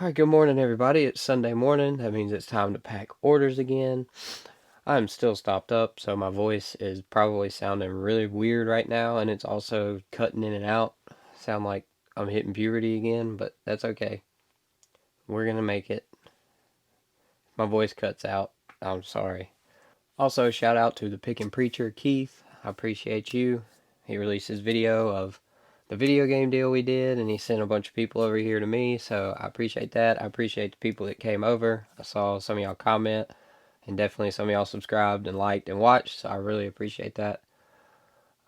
Alright, good morning everybody. It's Sunday morning. That means it's time to pack orders again. I'm still stopped up, so my voice is probably sounding really weird right now, and it's also cutting in and out. Sound like I'm hitting puberty again, but that's okay. We're gonna make it. My voice cuts out. I'm sorry. Also, shout out to the Pickin' Preacher, Keith. I appreciate you. He released his video of the video game deal we did, and he sent a bunch of people over here to me, so I appreciate that. I appreciate the people that came over. I saw some of y'all comment, and definitely some of y'all subscribed and liked and watched, so I really appreciate that.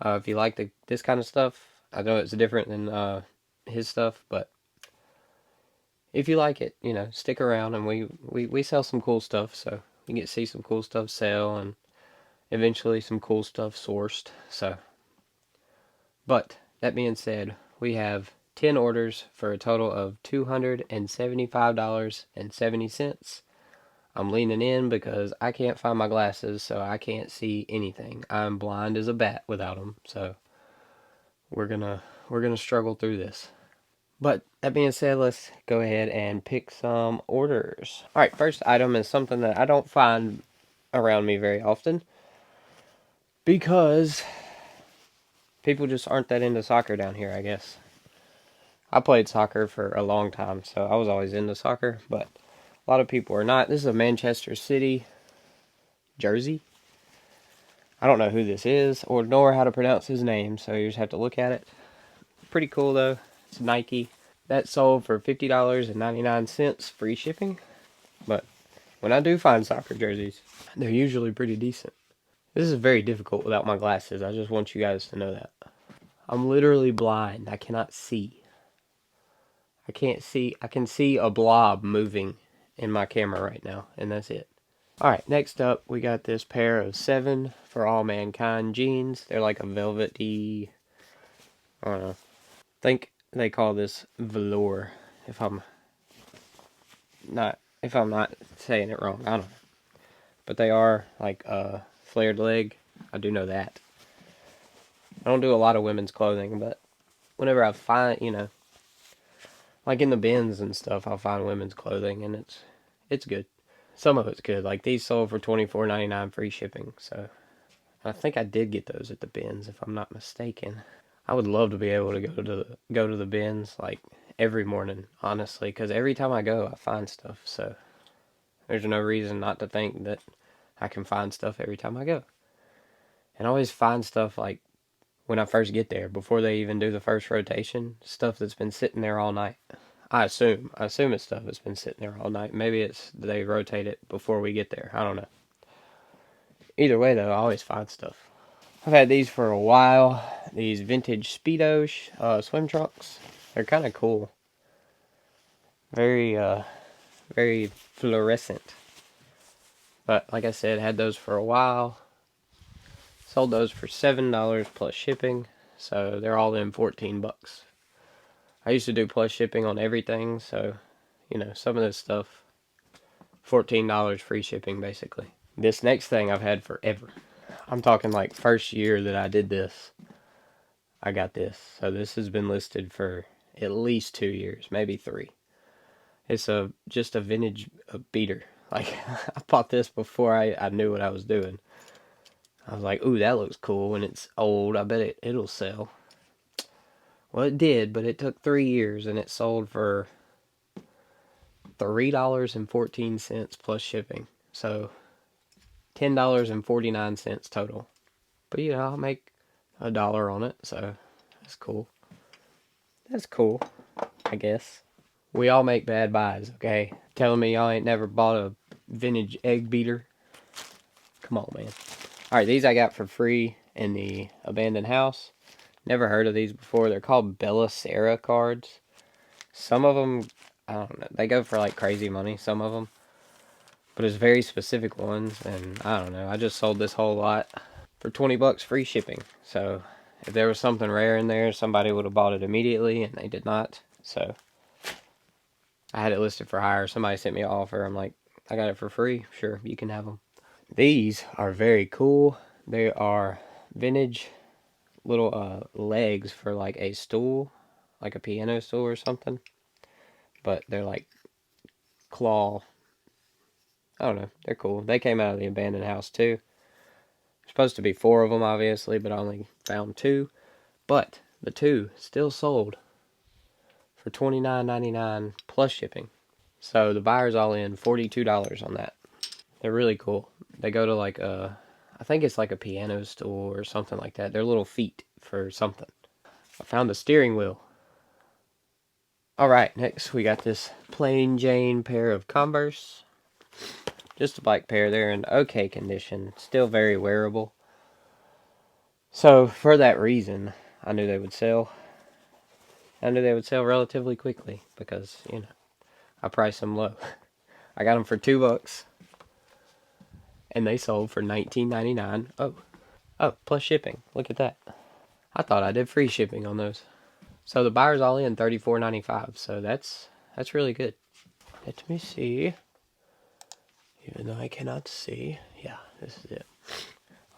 If you like this kind of stuff, I know it's different than his stuff, but if you like it, stick around, and we sell some cool stuff, so you get to see some cool stuff sell, and eventually some cool stuff sourced, so. But, that being said, we have 10 orders for a total of $275.70. I'm leaning in because I can't find my glasses, so I can't see anything. I'm blind as a bat without them, so we're gonna struggle through this. But that being said, let's go ahead and pick some orders. Alright, first item is something that I don't find around me very often because people just aren't that into soccer down here, I guess. I played soccer for a long time, so I was always into soccer, but a lot of people are not. This is a Manchester City jersey. I don't know who this is, or nor how to pronounce his name, so you just have to look at it. Pretty cool, though. It's Nike. That sold for $50.99, free shipping. But when I do find soccer jerseys, they're usually pretty decent. This is very difficult without my glasses. I just want you guys to know that. I'm literally blind. I cannot see. I can't see. I can see a blob moving in my camera right now, and that's it. Alright, next up, we got this pair of 7 For All Mankind jeans. They're like a velvety, I don't know. I think they call this velour, if I'm not saying it wrong. I don't know. But they are like a flared leg. I do know that. I don't do a lot of women's clothing, but whenever I find, like in the bins and stuff, I'll find women's clothing, and it's good. Some of it's good. Like these sold for $24.99 free shipping. So I think I did get those at the bins, if I'm not mistaken. I would love to be able to go to the bins like every morning, honestly, because every time I go, I find stuff. So there's no reason not to think that I can find stuff every time I go. And I always find stuff like when I first get there, before they even do the first rotation, stuff that's been sitting there all night. I assume it's stuff that's been sitting there all night. Maybe it's they rotate it before we get there. I don't know. Either way, though, I always find stuff. I've had these for a while. These vintage Speedo swim trunks. They're kind of cool. Very, very fluorescent. But like I said, had those for a while. Sold those for $7 plus shipping. So they're all in 14 bucks. I used to do plus shipping on everything, so some of this stuff, $14 free shipping basically. This next thing I've had forever. I'm talking like first year that I did this, I got this. So this has been listed for at least 2 years, maybe 3. It's just a vintage beater. Like I bought this before I knew what I was doing. I was like, ooh, that looks cool, and it's old. I bet it'll sell. Well, it did, but it took 3 years, and it sold for $3.14 plus shipping. So $10.49 total. But I'll make $1 on it, so that's cool. That's cool, I guess. We all make bad buys, okay? Telling me y'all ain't never bought a vintage egg beater? Come on, man. Alright, these I got for free in the abandoned house. Never heard of these before. They're called Bella Sarah cards. Some of them, I don't know, they go for like crazy money, some of them. But it's very specific ones, and I don't know. I just sold this whole lot for 20 bucks free shipping. So if there was something rare in there, somebody would have bought it immediately, and they did not. So I had it listed for hire. Somebody sent me an offer. I'm like, I got it for free. Sure, you can have them. These are very cool. They are vintage little legs for like a stool, like a piano stool or something. But they're like claw. I don't know. They're cool. They came out of the abandoned house too. Supposed to be 4 of them, obviously, but I only found 2. But the 2 still sold for $29.99 plus shipping. So the buyer's all in $42 on that. They're really cool. They go to like I think it's like a piano store or something like that. They're little feet for something. I found a steering wheel. Alright, next we got this plain Jane pair of Converse. Just a black pair. They're in okay condition. Still very wearable. So, for that reason, I knew they would sell. I knew they would sell relatively quickly because, you know, I priced them low. I got them for $2 and they sold for $19.99. Oh, plus shipping. Look at that. I thought I did free shipping on those. So the buyer's all in $34.95. So that's really good. Let me see. Even though I cannot see. Yeah, this is it.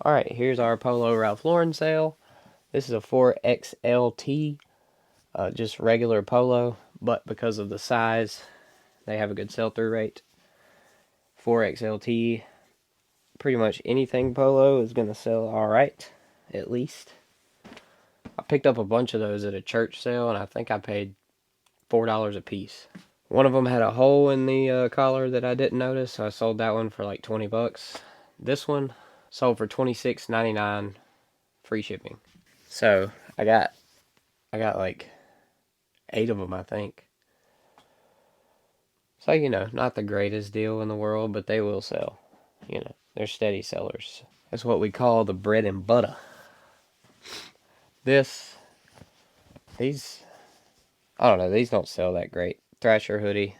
Alright, here's our Polo Ralph Lauren sale. This is a 4XLT. Just regular Polo. But because of the size, they have a good sell-through rate. 4XLT. Pretty much anything Polo is going to sell alright. At least. I picked up a bunch of those at a church sale, and I think I paid $4 a piece. One of them had a hole in the collar that I didn't notice, so I sold that one for like $20. This one sold for $26.99, free shipping. So I got like 8 of them, I think. So, you know, not the greatest deal in the world, but they will sell. You know, they're steady sellers. That's what we call the bread and butter. These, I don't know, these don't sell that great. Thrasher hoodie.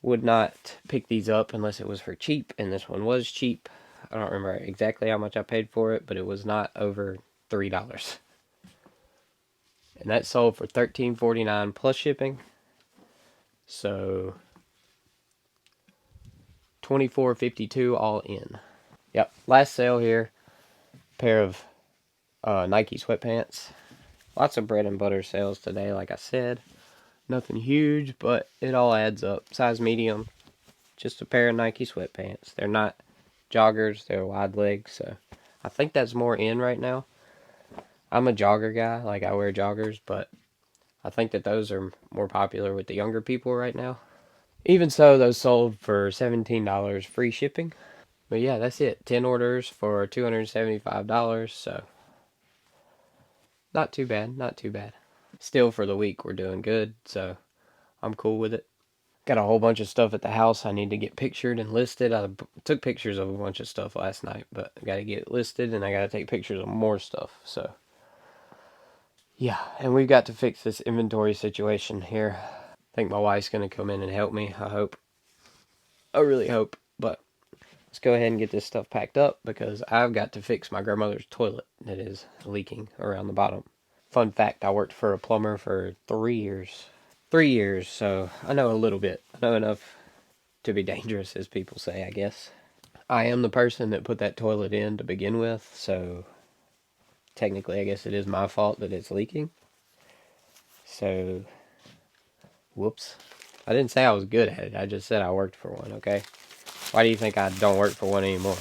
Would not pick these up unless it was for cheap, and this one was cheap. I don't remember exactly how much I paid for it, but it was not over $3. And that sold for $13.49 plus shipping. So $24.52 all in. Yep, last sale here. Pair of Nike sweatpants. Lots of bread and butter sales today, like I said. Nothing huge, but it all adds up. Size medium. Just a pair of Nike sweatpants. They're not joggers, they're wide legs, so I think that's more in right now. I'm a jogger guy, like I wear joggers, but I think that those are more popular with the younger people right now. Even so, those sold for $17 free shipping. But yeah, that's it. 10 orders for $275, so not too bad, not too bad. Still, for the week, we're doing good, so I'm cool with it. Got a whole bunch of stuff at the house I need to get pictured and listed. I took pictures of a bunch of stuff last night, but I got to get it listed and I got to take pictures of more stuff. So, yeah, and we've got to fix this inventory situation here. I think my wife's going to come in and help me, I hope. I really hope, but let's go ahead and get this stuff packed up because I've got to fix my grandmother's toilet that is leaking around the bottom. Fun fact, I worked for a plumber for 3 years. 3 years, so I know a little bit. I know enough to be dangerous, as people say, I guess. I am the person that put that toilet in to begin with, so technically I guess it is my fault that it's leaking. So, whoops. I didn't say I was good at it, I just said I worked for one, okay? Why do you think I don't work for one anymore?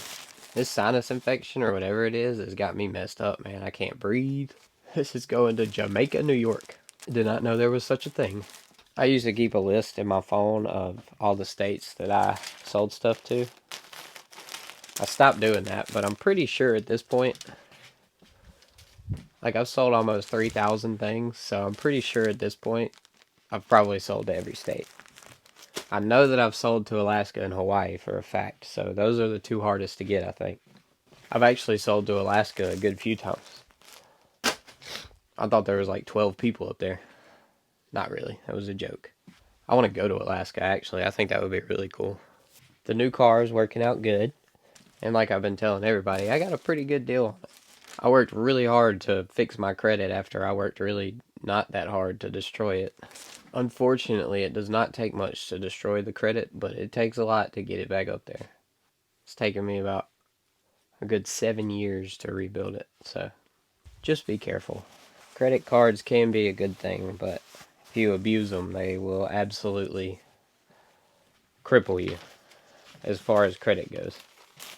This sinus infection or whatever it is has got me messed up, man. I can't breathe. This is going to Jamaica, New York. Did not know there was such a thing. I used to keep a list in my phone of all the states that I sold stuff to. I stopped doing that, but I'm pretty sure at this point, like I've sold almost 3,000 things, so I'm pretty sure at this point, I've probably sold to every state. I know that I've sold to Alaska and Hawaii for a fact, so those are the 2 hardest to get, I think. I've actually sold to Alaska a good few times. I thought there was like 12 people up there. Not really, that was a joke. I want to go to Alaska, actually. I think that would be really cool. The new car is working out good. And like I've been telling everybody, I got a pretty good deal on it. I worked really hard to fix my credit after I worked really not that hard to destroy it. Unfortunately, it does not take much to destroy the credit, but it takes a lot to get it back up there. It's taken me about a good 7 years to rebuild it, so just be careful. Credit cards can be a good thing, but if you abuse them, they will absolutely cripple you as far as credit goes.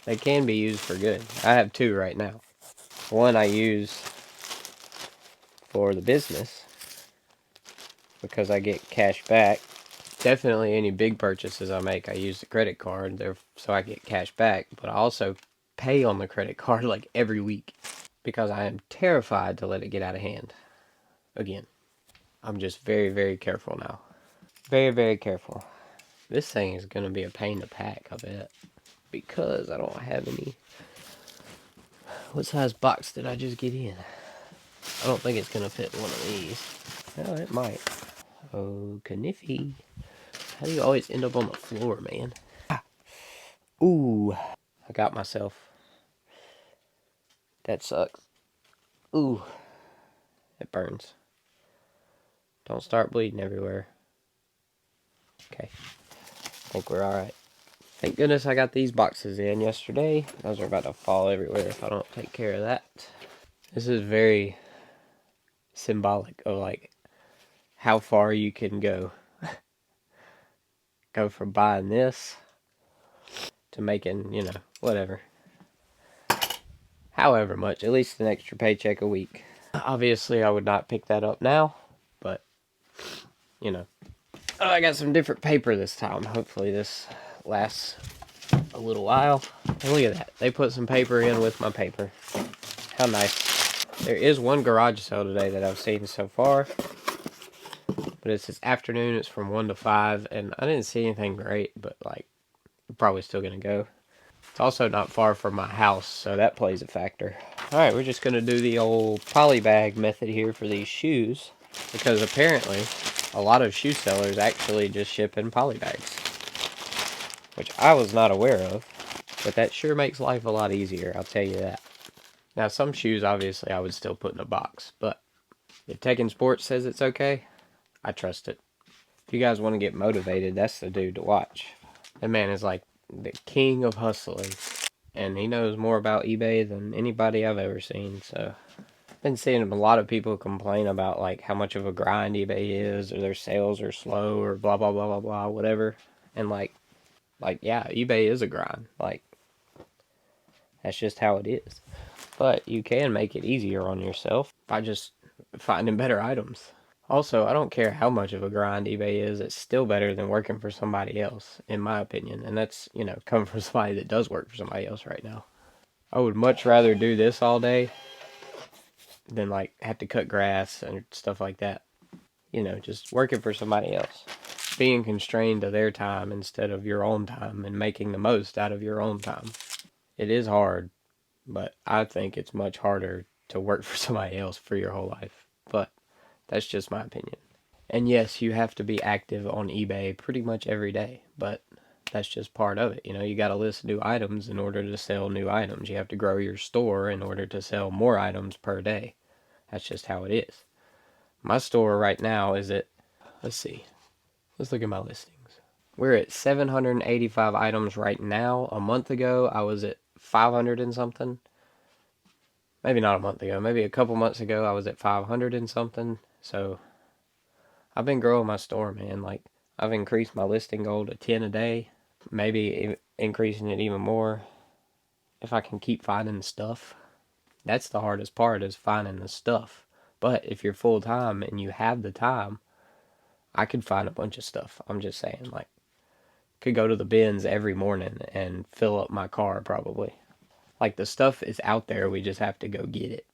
They can be used for good. I have two right now. One I use for the business because I get cash back. Definitely any big purchases I make, I use the credit card there so I get cash back. But I also pay on the credit card like every week because I am terrified to let it get out of hand. Again, I'm just very, very careful now. Very, very careful. This thing is going to be a pain to pack, I bet. Because I don't have any. What size box did I just get in? I don't think it's going to fit one of these. Oh, it might. Oh, Kniffy. How do you always end up on the floor, man? Ah. Ooh. I got myself. That sucks. Ooh. It burns. Don't start bleeding everywhere. Okay. I think we're alright. Thank goodness I got these boxes in yesterday. Those are about to fall everywhere if I don't take care of that. This is very symbolic of like how far you can go. Go from buying this to making, you know, whatever. However much, at least an extra paycheck a week. Obviously, I would not pick that up now, but, you know. Oh, I got some different paper this time. Hopefully this lasts a little while. And look at that. They put some paper in with my paper. How nice. There is one garage sale today that I've seen so far. But it's this afternoon. It's from 1 to 5. And I didn't see anything great, but, like, I'm probably still going to go. It's also not far from my house, so that plays a factor. Alright, we're just going to do the old polybag method here for these shoes. Because apparently, a lot of shoe sellers actually just ship in polybags. Which I was not aware of. But that sure makes life a lot easier, I'll tell you that. Now, some shoes, obviously, I would still put in a box. But if Tekken Sports says it's okay, I trust it. If you guys want to get motivated, that's the dude to watch. That man is like the king of hustling. And he knows more about eBay than anybody I've ever seen, so. I've been seeing a lot of people complain about, like, how much of a grind eBay is, or their sales are slow, or blah, blah, blah, blah, blah, whatever. And, yeah, eBay is a grind. Like, that's just how it is. But you can make it easier on yourself by just finding better items. Also, I don't care how much of a grind eBay is, it's still better than working for somebody else, in my opinion. And that's, you know, coming from somebody that does work for somebody else right now. I would much rather do this all day than, like, have to cut grass and stuff like that. You know, just working for somebody else. Being constrained to their time instead of your own time and making the most out of your own time. It is hard, but I think it's much harder to work for somebody else for your whole life. But that's just my opinion. And yes, you have to be active on eBay pretty much every day, but that's just part of it. You know, you got to list new items in order to sell new items. You have to grow your store in order to sell more items per day. That's just how it is. My store right now is at, let's see, let's look at my listings. We're at 785 items right now. A month ago, I was at 500 and something. Maybe not a month ago, maybe a couple months ago, I was at 500 and something. So I've been growing my store, man. Like, I've increased my listing goal to 10 a day. Maybe increasing it even more if I can keep finding stuff. That's the hardest part, is finding the stuff. But if you're full time and you have the time, I could find a bunch of stuff. I'm just saying, like, could go to the bins every morning and fill up my car probably. Like, the stuff is out there, we just have to go get it.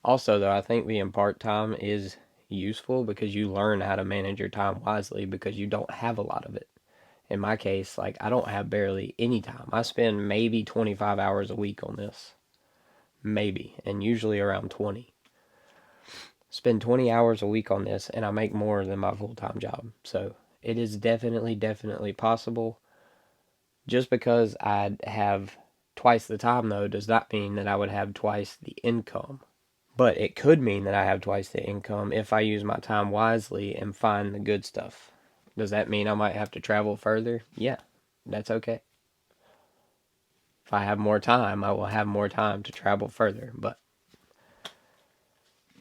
Also, though, I think being part-time is useful because you learn how to manage your time wisely because you don't have a lot of it. In my case, like, I don't have barely any time. I spend maybe 25 hours a week on this. Maybe. And usually around 20. Spend 20 hours a week on this and I make more than my full-time job. So it is definitely possible. Just because I'd have twice the time, though, does not mean that I would have twice the income. But it could mean that I have twice the income if I use my time wisely and find the good stuff. Does that mean I might have to travel further? Yeah, that's okay. If I have more time, I will have more time to travel further. But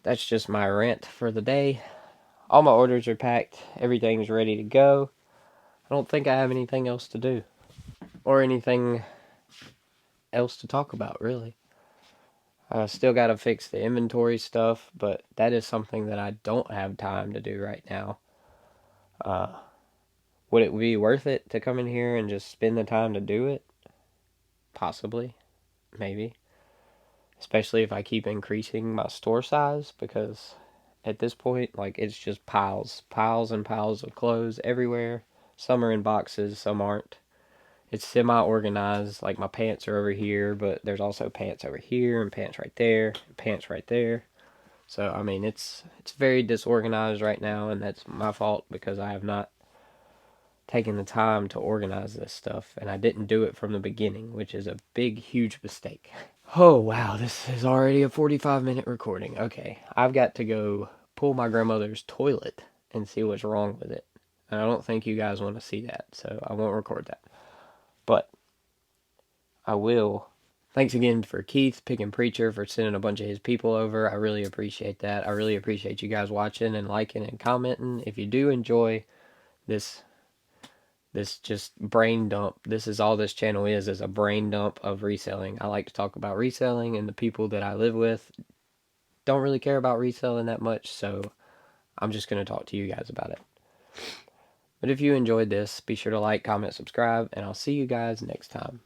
that's just my rant for the day. All my orders are packed. Everything's ready to go. don't think I have anything else to do. Or anything else to talk about, really. I still got to fix the inventory stuff, but that is something that I don't have time to do right now. Uh, would it be worth it to come in here and just spend the time to do it? Possibly. Maybe. Especially if I keep increasing my store size, because at this point, like, it's just piles and piles of clothes everywhere. Some are in boxes, some aren't. It's semi-organized, like my pants are over here, but there's also pants over here and pants right there, and pants right there. So I mean, it's very disorganized right now, and that's my fault because I have not taken the time to organize this stuff, and I didn't do it from the beginning, which is a big, huge mistake. Oh wow, this is already a 45-minute recording. Okay, I've got to go pull my grandmother's toilet and see what's wrong with it. And I don't think you guys want to see that, so I won't record that. But I will. Thanks again for Keith, Pickin' Preacher, for sending a bunch of his people over. I really appreciate that. I really appreciate you guys watching and liking and commenting. If you do enjoy this just brain dump, this is all this channel is a brain dump of reselling. I like to talk about reselling, and the people that I live with don't really care about reselling that much, so I'm just going to talk to you guys about it. But if you enjoyed this, be sure to like, comment, subscribe, and I'll see you guys next time.